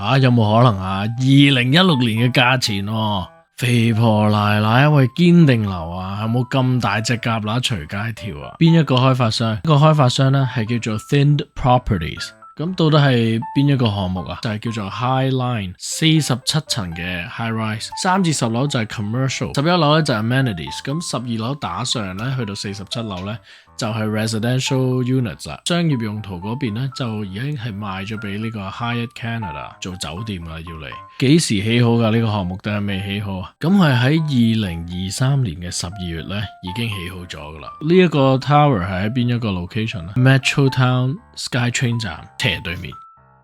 啊，有冇可能啊？2016年嘅價錢喎，肥婆奶奶喂堅定流啊，有冇咁大隻蛤乸隨街跳啊？邊一個開發商？呢個開發商呢係叫做 Thind Properties。咁到底係邊一個項目啊？就係叫做 High Line 47層嘅 High Rise， 3至10樓就係 Commercial， 11樓咧就係 Amenities， 咁12樓打上咧去到47樓咧就係 Residential Units 啦。商業用途嗰邊咧就已經係賣咗俾呢個 Hyatt Canada 做酒店啦，要嚟幾時起好㗎？呢個項目定係未起好啊？咁係喺2023年嘅12月咧已經起好咗㗎啦。呢一個 Tower 係喺邊一個 location 咧 ？Metrotown SkyTrain 站斜對面。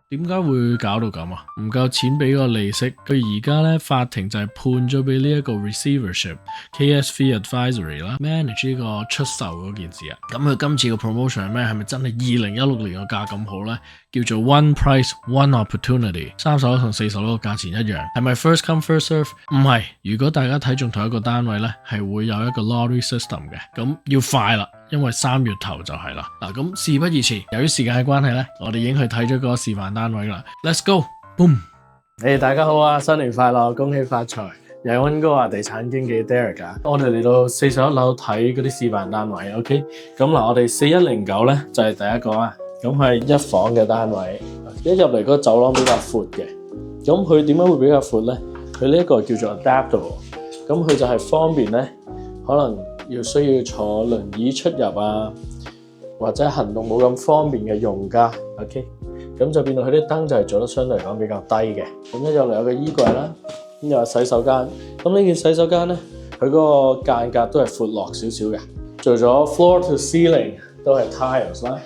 點解會搞到咁啊？唔夠錢俾個利息，佢而家咧法庭就係判咗俾呢一個 receivership KSV Advisory 啦 manage 呢個出售嗰件事啊。咁佢今次個 promotion 係咩？係咪真係2016年個價咁好咧？叫做 One Price One Opportunity， 30樓同40樓個價錢一樣，係咪 first come first serve？ 唔係，如果大家睇中同一個單位咧，係會有一個 lottery system 嘅，咁要快啦。因為3月頭就係啦，嗱咁事不宜遲，由於時間嘅關係咧，我哋已經去睇咗個示範單位啦。Let's go，boom！大家好啊，新年快樂，恭喜發財！又係溫哥華地產經紀 Derek 啊，我哋嚟到41樓睇嗰啲示範單位 ，OK？ 咁嗱，我哋4109咧就係第一個啊，咁係一房嘅單位，一入嚟嗰個走廊比較闊嘅，咁佢點解會比較闊咧？佢呢一個叫做 adaptable， 咁佢就係方便咧，可能需要坐輪椅出入啊，或者行動冇咁方便嘅用家 ，OK， 咁就變到佢啲燈就係做得相對嚟講比較低嘅。咁一入嚟有個衣櫃啦，咁又有洗手間。咁呢件洗手間咧，佢嗰個間隔都係闊落少少嘅，做咗 floor to ceiling 都係 tiles 啦。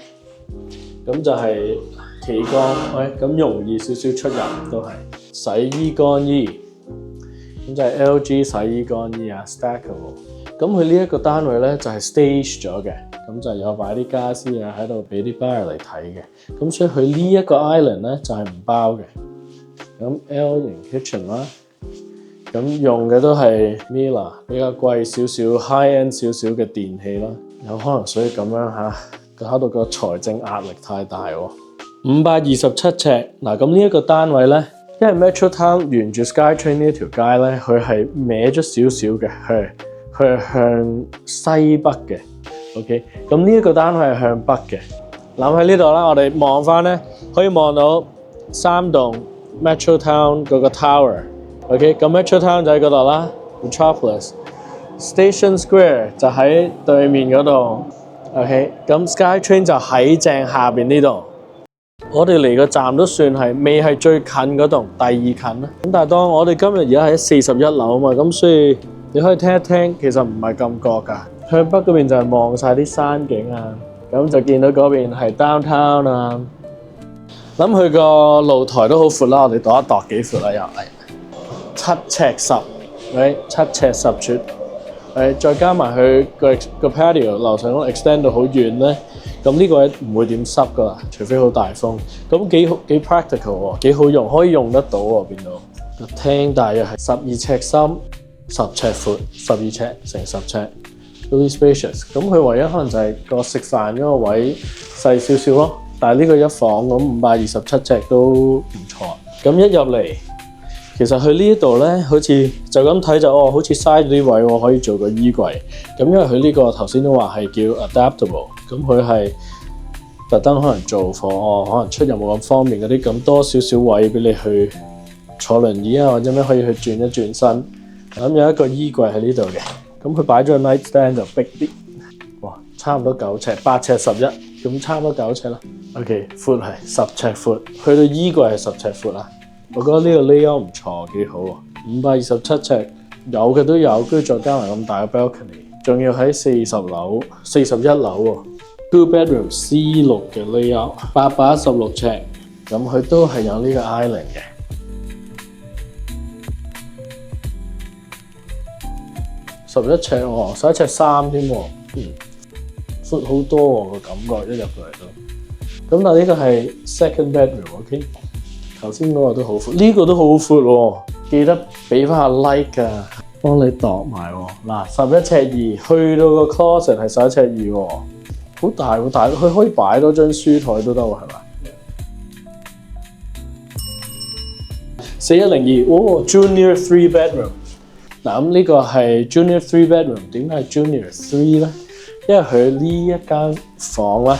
咁就係企缸，咁容易少少出入都係洗衣乾衣，咁就係 LG 洗衣乾衣啊 ，stackable。咁佢呢一個單位咧就係 stage 咗嘅，咁就有擺啲家私啊喺度俾啲 buyer 嚟睇嘅，咁所以佢呢一個 island 咧就係唔包嘅。咁 L 型 kitchen 啦，咁用嘅都係 Miele 比較貴少少 high end 少少嘅電器啦，有可能所以咁樣嚇搞到個財政壓力太大喎。527尺，嗱咁呢一個單位咧，因為 Metrotown 沿住 SkyTrain 呢條街咧，佢係歪咗少少嘅，佢係向西北嘅 ，OK， 咁呢一個單位係向北嘅。諗喺呢度啦，我哋望翻咧，可以望到3棟 Metrotown 嗰個 tower，OK， 咁 Metrotown 就喺嗰度啦 ，Metropolis，Station Square 就喺對面嗰度 ，OK， 咁 SkyTrain 就喺正下邊呢度。我哋嚟個站都算係未係最近嗰棟，第二近啦。咁但係當我哋今日而家喺41樓啊嘛，咁所以你可以聽一聽，其實唔係咁覺㗎。向北嗰邊就係望晒啲山景啊，咁就見到嗰邊係 downtown 啊。諗佢個露台都好闊啦，我哋度一度幾闊啦，又係7尺10，喂，7尺10吋，再加埋佢個 patio 樓上都 extend 到好遠咧，咁呢個唔會點濕㗎啦，除非好大風。咁幾 practical 喎，幾好用，可以用得到喎，變到個廳大約係12尺深。10尺闊，12尺乘10尺 ，really spacious。咁佢唯一可能就係個食飯嗰個位細少少咯，但係呢個一房咁527尺都唔錯。咁一入嚟，其實佢呢一度咧，好似就咁睇就好似嘥咗啲位喎，可以做個衣櫃。咁因為佢呢個頭先都話係叫 adaptable， 咁佢係特登可能做貨，可能出入冇咁方便嗰啲，咁多少少位俾你去坐輪椅啊，或者咩可以去轉一轉身。咁有一個衣櫃喺呢度嘅，咁佢擺咗個 nightstand 就逼啲，哇，差唔多9尺，8尺11，咁差唔多9尺啦。OK， 闊係10尺闊，去到衣櫃係10尺闊啦。我覺得呢個 layout 唔錯，幾好喎。527尺，有嘅都有，跟住再加埋咁大嘅 balcony， 仲要喺41樓喎 ，2 bedroom C6 嘅 layout，816尺，咁佢都係有呢個 island 嘅。11尺喎，11尺3添喎，闊好多喎個感覺，一入到嚟都。咁但係呢個係 second bedroom，OK？頭先嗰個都好闊，呢個都好闊喎，記得俾翻下 like 啊，幫你度埋喎。嗱，11尺2，去到個 closet 係11尺2喎，好大好大，佢可以擺多張書台都得喎，係咪？ 4102，哦 ，Junior 3 bedroom。嗱咁呢個係 Junior 3 bedroom， 點解係 Junior 3咧？因為佢呢一間房咧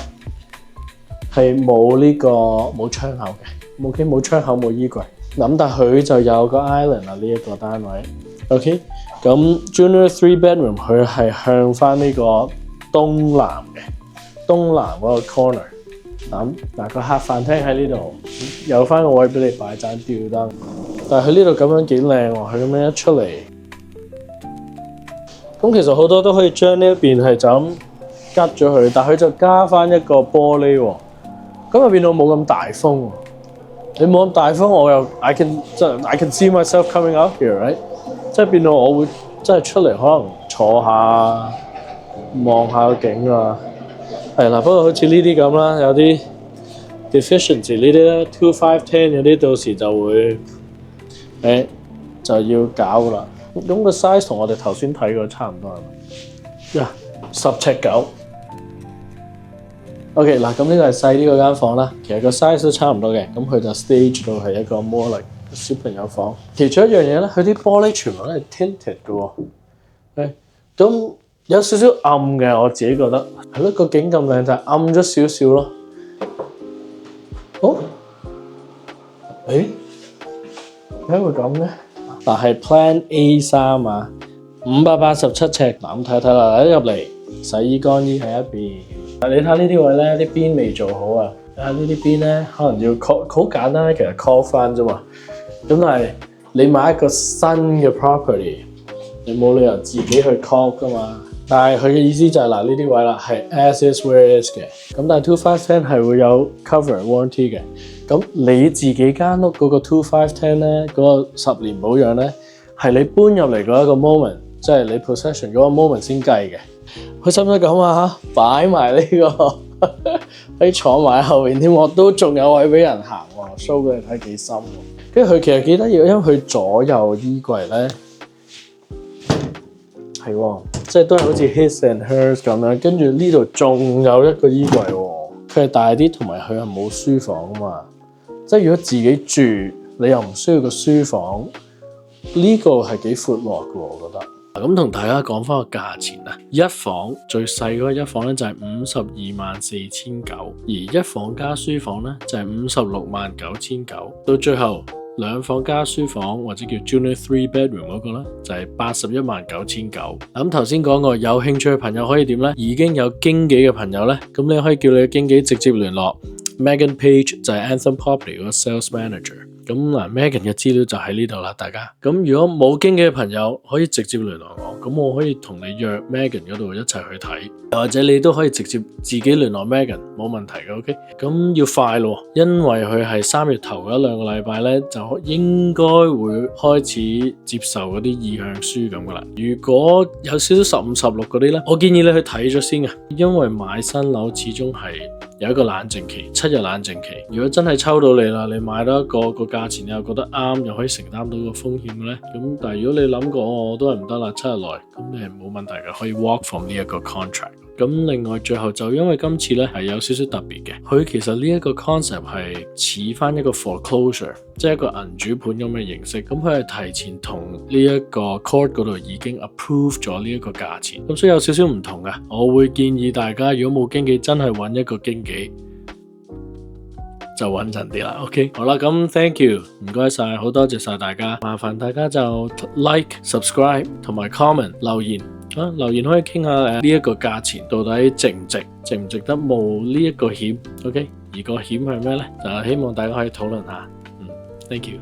係冇窗口嘅，OK 冇窗口冇衣櫃。咁但係佢就有個 island 啊呢一個單位 ，OK。咁 Junior 3 bedroom 佢係向翻呢個東南嗰個 corner。嗱個客飯廳喺呢度，有翻個位俾你擺盞吊燈。但係佢呢度咁樣幾靚喎，佢咁樣一出嚟。咁其實好多都可以將呢一邊係就咁吉咗佢，但係佢就加翻一個玻璃喎，咁就變到冇咁大風喎。你冇咁大風，我又 I can see myself coming out here，right？ 即係變到我會真係出嚟可能坐下望下個景啊。係啦，不過好似呢啲咁啦，有啲 deficiency 呢啲咧 2 5 10有啲到時就會就要搞噶啦。咁個 size 同我哋頭先睇過差唔多係咪？10尺9。OK 嗱，咁呢個係細啲嗰間房啦，其實個 size 都差唔多嘅。咁佢就 stage 到係一個 more like 小朋友房。其中一樣嘢咧，佢啲玻璃全部都係 tinted 嘅喎。咁有少少暗嘅，我自己覺得係咯，個景咁靚，就係暗咗少少咯。哦，點解會咁嘅？但係 Plan A3啊，587尺。嗱咁睇啦，一入嚟洗衣乾衣喺一邊。你睇呢啲位咧，啲邊未做好啊。呢啲邊咧，可能要 call 好簡單，其實 call 翻啫嘛。咁但係你買一個新嘅 property， 你冇理由自己去 call 噶嘛。但係佢嘅意思就係呢啲位啦，係 as is where is 嘅。咁但係2510係會有 cover warranty 嘅。咁你自己間屋嗰個2510咧，嗰個10年保養咧，係你搬入嚟嗰一個 moment， 即係你 possession 嗰個 moment 先計嘅。佢使唔使咁啊？擺埋呢個可以坐埋喺後邊添，我都仲有位俾人行喎 ，show 俾你睇幾深喎。跟住佢其實幾得意，因為佢左右衣櫃咧係喎，即係都係好似 his and hers 咁樣。跟住呢度仲有一個衣櫃喎，佢係大啲，同埋佢係冇書房啊嘛。即係如果自己住，你又唔需要個書房，呢個係幾闊落嘅喎，我覺得。咁同大家講翻個價錢啊，一房最細嗰個一房咧就係524900，而一房加書房咧就係569,900，到最後兩房加書房或者叫 Junior 3 bedroom 嗰個咧就係81,900。咁頭先講過，有興趣嘅朋友可以點咧？已經有經紀嘅朋友咧，咁你可以叫你嘅經紀直接聯絡 Megan Page， 就係 Anthem Property 嗰個 sales manager。咁嗱 ，Megan 嘅資料就喺呢度啦，大家。咁如果冇經紀嘅朋友，可以直接聯絡我，咁我可以同你約 Megan 嗰度一齊去睇，或者你都可以直接自己聯絡 Megan， 冇問題嘅。OK，咁要快咯，因為佢係3月頭嗰1-2個禮拜咧，就應該會開始接受嗰啲意向書咁噶啦。如果有少少15、16嗰啲咧，我建議你去睇咗先嘅，因為買新樓始終係有一個冷靜期，7日冷靜期。如果真係抽到你啦，你買到一個價錢你又覺得啱，又可以承擔到個風險嘅咧，咁但係如果你諗過我都係唔得啦，7日內，咁你係冇問題嘅，可以 walk from 呢一個 contract。咁另外最後就因為今次咧係有少少特別嘅，佢其實呢一個 concept 係似翻一個 foreclosure， 即係一個銀主盤咁嘅形式。咁佢係提前同呢一個 court 嗰度已經 approve 咗呢一個價錢，咁所以有少少唔同嘅。我會建議大家如果冇經紀，真係揾一個經紀就穩陣啲啦。OK， 好啦，咁 thank you， 唔該晒，好多謝晒大家，麻煩大家就 like、subscribe 同埋 comment 留言。留言可以傾下呢一個價錢到底值唔值得冒呢一個險 ，OK？ 而個險係咩呢？就希望大家可以討論下。Thank you。